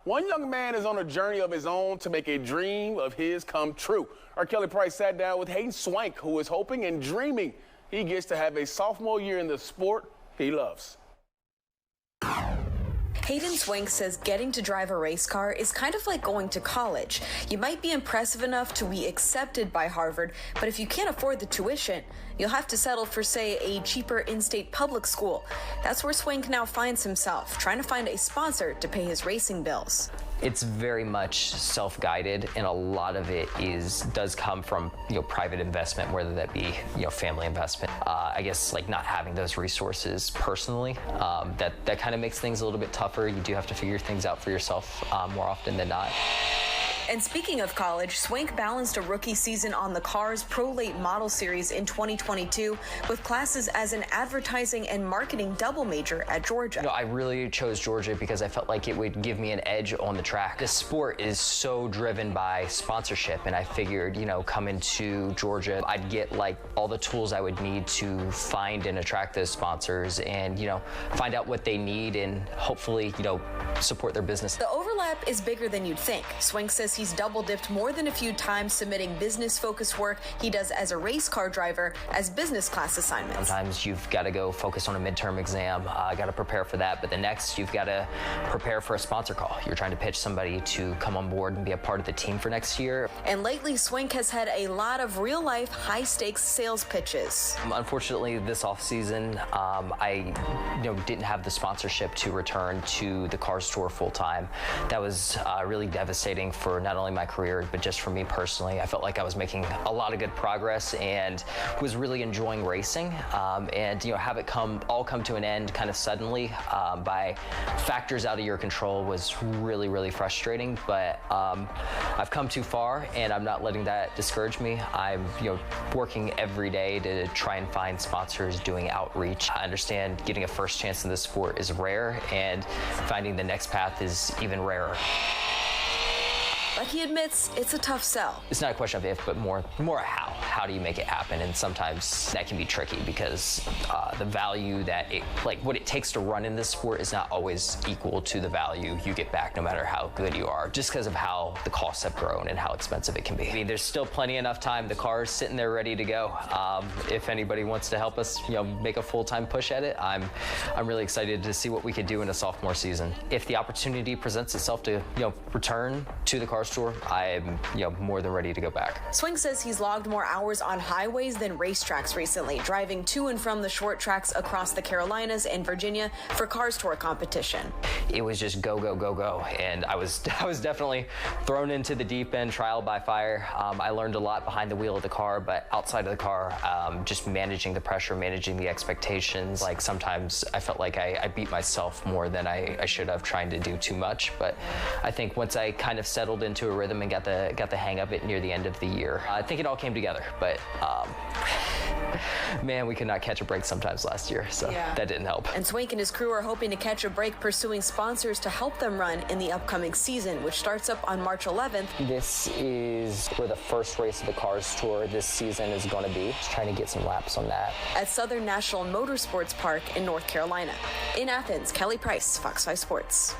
One young man is on a journey of his own to make a dream of his come true. Our Kelly Price sat down with Hayden Swank, who is hoping and dreaming he gets to have a sophomore year in the sport he loves. Hayden Swank says getting to drive a race car is kind of like going to college. You might be impressive enough to be accepted by Harvard, but if you can't afford the tuition, you'll have to settle for, say, a cheaper in-state public school. That's where Swank now finds himself, trying to find a sponsor to pay his racing bills. It's very much self-guided, and a lot of it does come from private investment, whether that be family investment. I guess like not having those resources personally, that kind of makes things a little bit tougher. You do have to figure things out for yourself more often than not. And speaking of college, Swank balanced a rookie season on the Cars Pro Late Model Series in 2022 with classes as an advertising and marketing double major at Georgia. I really chose Georgia because I felt like it would give me an edge on the track. This sport is so driven by sponsorship, and I figured, coming to Georgia, I'd get like all the tools I would need to find and attract those sponsors and, find out what they need and hopefully, support their business. The overlap is bigger than you'd think. Swank says he's double dipped more than a few times, submitting business-focused work he does as a race car driver as business class assignments. Sometimes you've got to go focus on a midterm exam, got to prepare for that, but the next you've got to prepare for a sponsor call. You're trying to pitch somebody to come on board and be a part of the team for next year. And lately, Swank has had a lot of real-life, high-stakes sales pitches. Unfortunately, this off-season, I didn't have the sponsorship to return to the Cars Tour full-time. That was really devastating for not only my career, but just for me personally. I felt like I was making a lot of good progress and was really enjoying racing. And have it all come to an end kind of suddenly by factors out of your control was really, really frustrating. But I've come too far, and I'm not letting that discourage me. I'm working every day to try and find sponsors, doing outreach. I understand getting a first chance in this sport is rare, and finding the next path is even rarer. But he admits it's a tough sell. It's not a question of if, but more how. How do you make it happen? And sometimes that can be tricky because the value what it takes to run in this sport is not always equal to the value you get back, no matter how good you are, just because of how the costs have grown and how expensive it can be. I mean, there's still plenty enough time. The car's sitting there ready to go. If anybody wants to help us, make a full-time push at it, I'm really excited to see what we could do in a sophomore season. If the opportunity presents itself to, return to the Cars Tour, I'm, more than ready to go back. Swank says he's logged more hours on highways than racetracks recently, driving to and from the short tracks across the Carolinas and Virginia for Cars Tour competition. It was just go, go, go, go, and I was definitely thrown into the deep end, trial by fire. I learned a lot behind the wheel of the car, but outside of the car, just managing the pressure, managing the expectations. Like sometimes I felt like I beat myself more than I should have, trying to do too much. But I think once I kind of settled into a rhythm and got the hang of it near the end of the year, I think it all came together. But man, we could not catch a break sometimes last year, so that didn't help. And Swank and his crew are hoping to catch a break pursuing sponsors to help them run in the upcoming season, which starts up on March 11th. This is where the first race of the Cars Tour this season is going to be. Just trying to get some laps on that. At Southern National Motorsports Park in North Carolina. In Athens, Kelly Price, Fox 5 Sports.